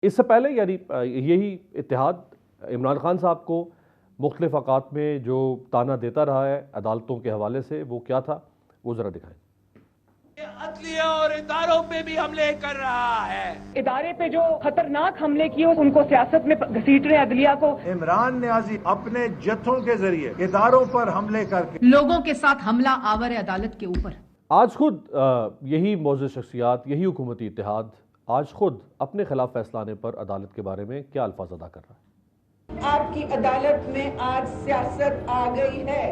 इससे पहले यानी यही इत्तेहाद इमरान खान साहब को मुख्तलिफ औकात में जो ताना देता रहा है अदालतों के हवाले से, वो क्या था, वो ज़रा दिखाएं। अदलिया और इदारों पे भी हमले कर रहा है। इदारे पे जो खतरनाक हमले किए उनको सियासत में घसीट रहे अदलिया को। इमरान न्याजी अपने जत्थों के जरिए इदारों पर हमले करके लोगों के साथ हमला आवर अदालत के ऊपर। आज खुद यही मौजूद शख्सियात, यही हुकूमती इत्तेहाद आज खुद अपने खिलाफ फैसला आने पर अदालत के बारे में क्या अल्फाज अदा कर रहा है। आपकी अदालत में आज सियासत आ गई है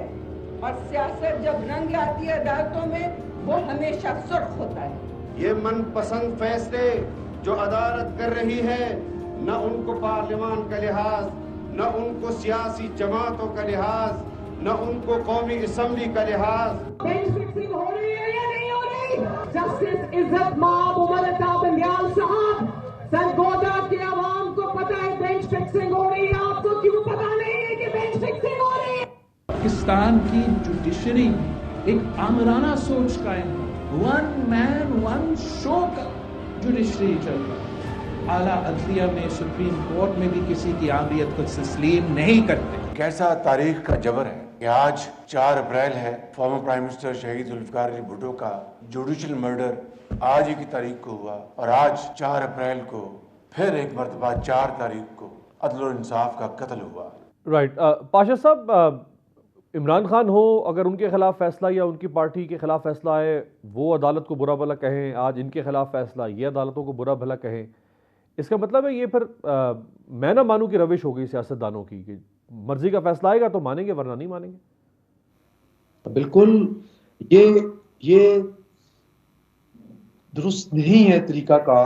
और सियासत जब रंग आती है अदालतों में वो हमेशा सुर्ख होता है। ये मनपसंद फैसले जो अदालत कर रही है, न उनको पार्लियामान का लिहाज, न उनको सियासी जमातों का लिहाज, न उनको कौमी असम्बली का लिहाज। बेंच फिक्सिंग हो रही है या नहीं हो रही? जस्टिस इज्जत माब उमर अता बंदियाल साहब, सरगोदा के अवाम को पता है बेंच फिक्सिंग हो रही है, आपको क्यों पता नहीं है कि बेंच फिक्सिंग हो रही है? पाकिस्तान की जुडिशरी एक आमराना सोच का है, वन मैन वन शो का जुडिशरी चल रहा है। आला अदलिया में, सुप्रीम कोर्ट में भी किसी की आमरीत को तस्लीम नहीं करते। कैसा तारीख का जबर है कि आज 4 अप्रैल है, फॉर्मर प्राइम मिनिस्टर शहीद जुल्फिकार अली भुट्टो का जुडिशल मर्डर आज ही की तारीख को हुआ और आज 4 अप्रैल को फिर एक मरतबा 4 तारीख को अदल और इंसाफ का कत्ल हुआ। राइट, पाशा साहब, इमरान खान हो, अगर उनके खिलाफ फैसला या उनकी पार्टी के खिलाफ फैसला आए, वो अदालत को बुरा भला कहें, आज इनके खिलाफ फैसला, ये अदालतों को बुरा भला कहें, इसका मतलब है ये फिर मैं ना मानूं की रविश हो गई सियासतदानों की कि मर्जी का फैसला आएगा तो मानेंगे वरना नहीं मानेंगे। बिल्कुल, ये दुरुस्त नहीं है तरीका का।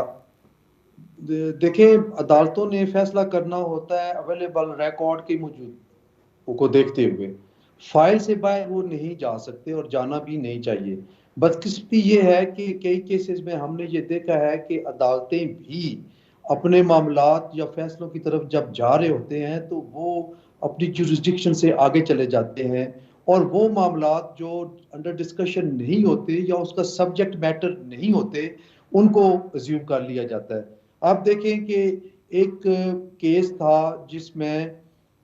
देखिए, अदालतों ने फैसला करना होता है अवेलेबल रिकॉर्ड के मौजूद को देखते हुए, फाइल से बाहर वो नहीं जा सकते और जाना भी नहीं चाहिए। बदकिस्मती ये है कि कई केसेस में हमने ये देखा है कि अदालतें भी अपने मामलात या फैसलों की तरफ जब जा रहे होते हैं तो वो अपनी जुरिस्डिक्शन से आगे चले जाते हैं और वो मामलात जो अंडर डिस्कशन नहीं होते या उसका सब्जेक्ट मैटर नहीं होते उनको अज्यूम कर लिया जाता है। आप देखें कि एक केस था जिसमें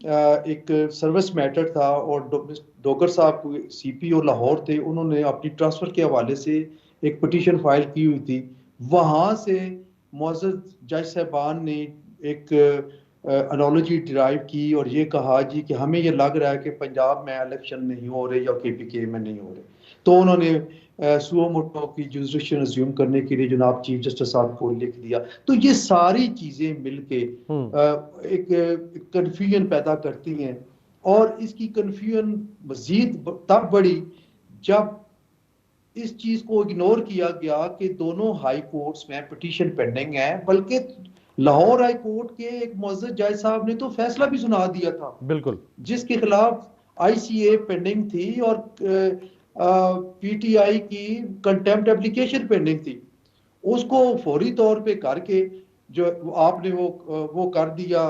एक सर्विस मैटर था और डोगर साहब सीपीओ लाहौर थे, उन्होंने अपनी ट्रांसफर के हवाले से एक पिटीशन फाइल की हुई थी। वहाँ से मौजूद जज साहबान ने एक एनालॉजी डिराइव की और ये कहा जी कि हमें ये लग रहा है कि पंजाब में इलेक्शन नहीं हो रहे या केपीके में नहीं हो रहे, तो उन्होंने सुओ मोटो की जुरिस्डिक्शन अज्यूम करने के लिए जनाब चीफ जस्टिस साहब को लिख दिया। तो ये सारी चीजें मिलके एक कंफ्यूजन पैदा करती हैं और इसकी कंफ्यूजन मजीद तब बढ़ी जब इस चीज को इग्नोर किया गया कि दोनों हाई कोर्ट्स में पिटीशन पेंडिंग है, बल्कि लाहौर हाई कोर्ट के एक मुअज़्ज़ज़ जज साहब ने तो फैसला भी सुना दिया था, बिल्कुल, जिसके खिलाफ आईसीए पेंडिंग थी और पीटीआई की कंटेम्प्ट एप्लीकेशन पेंडिंग थी। उसको फौरी तौर पे करके जो आपने वो कर दिया,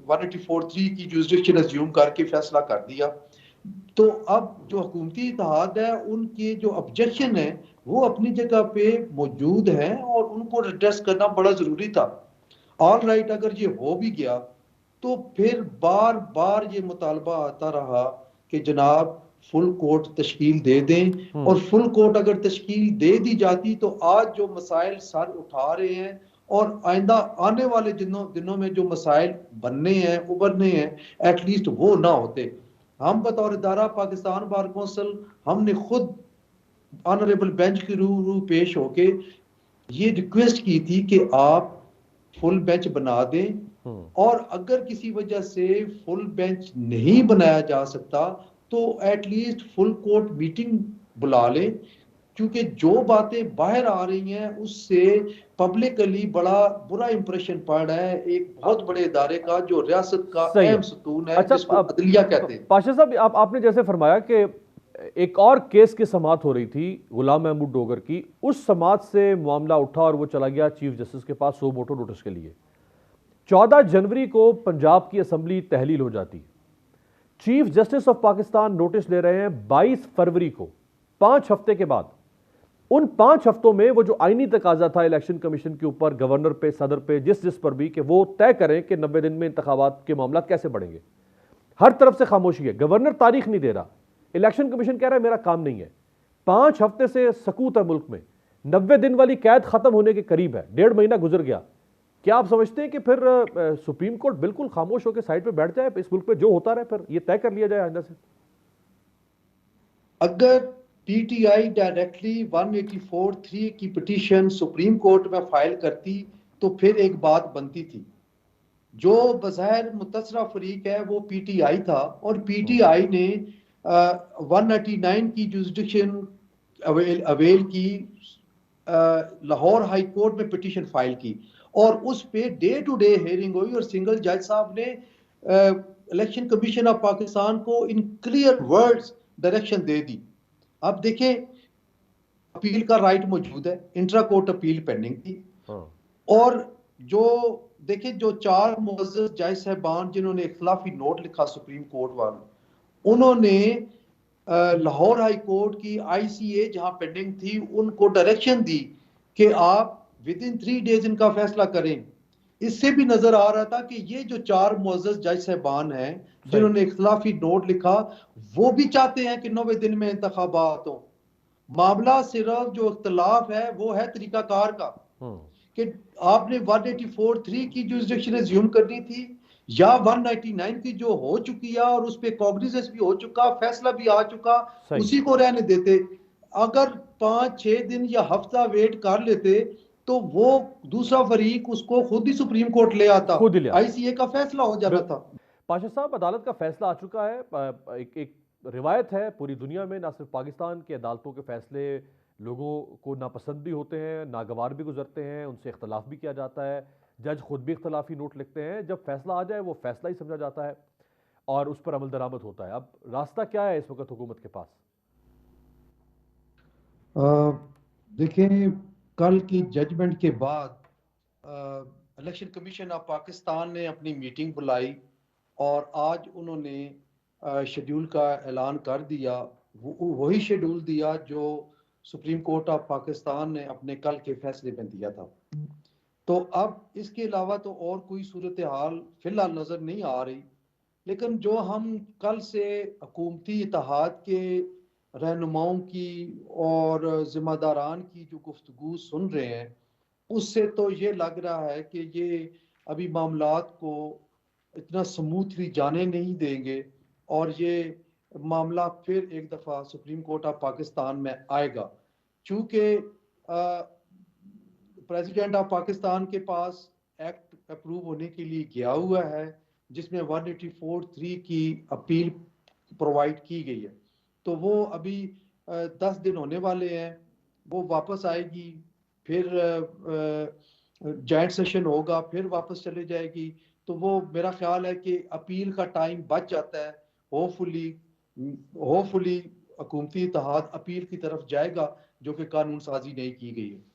184(3) की जुरिस्डिक्शन अज्यूम करके फैसला कर दिया। तो अब जो हुकूमती इत्तेहाद है उनके जो ऑब्जेक्शन है वो अपनी जगह पे मौजूद है और उनको एड्रेस करना बड़ा जरूरी था। ऑल राइट, अगर ये हो भी गया तो फिर बार बार ये मुतालबा आता रहा कि जनाब फुल कोर्ट तश्कील दे दें, और फुल कोर्ट अगर तश्कील दे दी जाती तो आज जो मसाइल सर उठा रहे हैं और आइंदा आने वाले दिनों में जो मसाइल बनने हैं, उभरने हैं, एटलीस्ट वो ना होते। हम बतौर इदारा पाकिस्तान बार कौंसिल हमने खुद ऑनरेबल बेंच के रू पेश होके ये रिक्वेस्ट की थी कि आप फुल बेंच बना दें और अगर किसी वजह से फुल बेंच नहीं बनाया जा सकता तो एटलीस्ट फुल कोर्ट मीटिंग बुला लें, क्योंकि जो बातें बाहर आ रही हैं उससे पब्लिकली बड़ा बुरा इंप्रेशन पड़ रहा है एक बहुत बड़े इदारे का जो रियासत का अहम सतून है, जिसको अदलिया कहते हैं। पाशा साहब, आपने जैसे फरमाया कि एक और केस की समाअत हो रही थी गुलाम महमूद डोगर की, उस समाअत से मामला उठा और वो चला गया चीफ जस्टिस के पास सो मोटो नोटिस के लिए। 14 जनवरी को पंजाब की असम्बली तहलील हो जाती है। Chief justice of Pakistan notice ले रहे हैं 22 फरवरी को, 5 हफ्ते के बाद। उन 5 हफ्तों में वो जो आईनी तकाजा था इलेक्शन कमीशन के ऊपर, गवर्नर पे, सदर पे, जिस पर भी, कि वो तय करें कि 90 दिन में इंतखाबात के मामला कैसे बढ़ेंगे। हर तरफ से खामोशी है, गवर्नर तारीख नहीं दे रहा, इलेक्शन कमीशन कह रहा है मेरा काम नहीं है। 5 हफ्ते से सकूत है मुल्क में, 90 दिन वाली कैद खत्म होने के करीब है, 1.5 महीना गुजर गया। क्या आप समझते हैं कि फिर सुप्रीम कोर्ट बिल्कुल खामोश होकर साइड पे बैठ जाए, इस मुल्क पे जो होता रहे, फिर ये तय कर लिया जाए आइंदा से? अगर पीटीआई डायरेक्टली 184(3) की पिटीशन सुप्रीम कोर्ट में फाइल करती तो फिर एक बात बनती थी। जो बज़ाहिर मुतसरा फरीक है वो पीटीआई था, और पीटीआई ने 189 की जुरिसडिक्शन अवेल की, लाहौर हाई कोर्ट में पिटीशन फाइल की, और उस पे डे टू डे हेयरिंग हुई, और सिंगल जज साहब ने इलेक्शन कमीशन ऑफ पाकिस्तान को इन क्लियर वर्ड्स डायरेक्शन दे दी। अब देखें, अपील का राइट मौजूद है, इंट्रा कोर्ट अपील पेंडिंग थी, और जो देखें जो 4 मुअज़्ज़ज़ जज साहबान जिन्होंने इख्तिलाफी नोट लिखा सुप्रीम कोर्ट वालों, उन्होंने लाहौर हाई कोर्ट की आईसीए जहां पेंडिंग थी उनको डायरेक्शन दी कि आप विद इन 3 डेज इनका फैसला करें। इससे भी नजर आ रहा था कि ये जो 4 मुअज़्ज़ज़ जज साहबान हैं जिन्होंने इख्तिलाफी नोट लिखा, वो भी चाहते हैं कि 90 दिन में इंतखाबात हो। मामला सिर्फ जो इख्तिलाफ है वो है तरीकाकार का, कि आपने 184(3) की जुरिसडिक्शन एज्यूम करनी थी, या 199 की जो हो चुकी है और उस पे कॉग्निजेंस भी हो चुका, फैसला भी आ चुका, उसी को रहने देते। अगर 5-6 दिन या हफ्ता वेट कर लेते तो वो दूसरा फरीक उसको खुद ही सुप्रीम कोर्ट ले आता, आईसीए का फैसला हो जाता था। पाशा साहब, अदालत का फैसला आ चुका है। एक रिवायत है पूरी दुनिया में, ना सिर्फ पाकिस्तान की अदालतों के फैसले लोगों को नापसंद भी होते हैं, नागवार भी गुजरते हैं, उनसे इख्तलाफ भी किया जाता है, जज खुद भी इख्तलाफी नोट लिखते हैं। जब फैसला आ जाए वो फैसला ही समझा जाता है और उस पर अमल दरामद होता है। अब रास्ता क्या है इस वक्त हुकूमत के पास? देखें, कल की जजमेंट के बाद इलेक्शन कमीशन ऑफ पाकिस्तान ने अपनी मीटिंग बुलाई, और आज उन्होंने शेड्यूल का ऐलान कर दिया, वही शेड्यूल दिया जो सुप्रीम कोर्ट ऑफ पाकिस्तान ने अपने कल के फैसले में दिया था। तो अब इसके अलावा तो और कोई सूरत हाल फिलहाल नज़र नहीं आ रही, लेकिन जो हम कल से हुकूमती इत्तेहाद के रहनुमाओं की और जिम्मेदारान की जो गुफ्तगू सुन रहे हैं, उससे तो ये लग रहा है कि ये अभी मामलात को इतना स्मूथली जाने नहीं देंगे, और ये मामला फिर एक दफ़ा सुप्रीम कोर्ट ऑफ पाकिस्तान में आएगा। चूँकि प्रेसिडेंट ऑफ पाकिस्तान के पास एक्ट अप्रूव होने के लिए गया हुआ है, जिसमें 184(3) की अपील प्रोवाइड की गई है, तो वो अभी 10 दिन होने वाले हैं, वो वापस आएगी, फिर जॉइंट सेशन होगा, फिर वापस चले जाएगी। तो वो मेरा ख्याल है कि अपील का टाइम बच जाता है। होपफुली हुकूमती इत्तेहाद अपील की तरफ जाएगा, जो कि कानून साजी नहीं की गई है।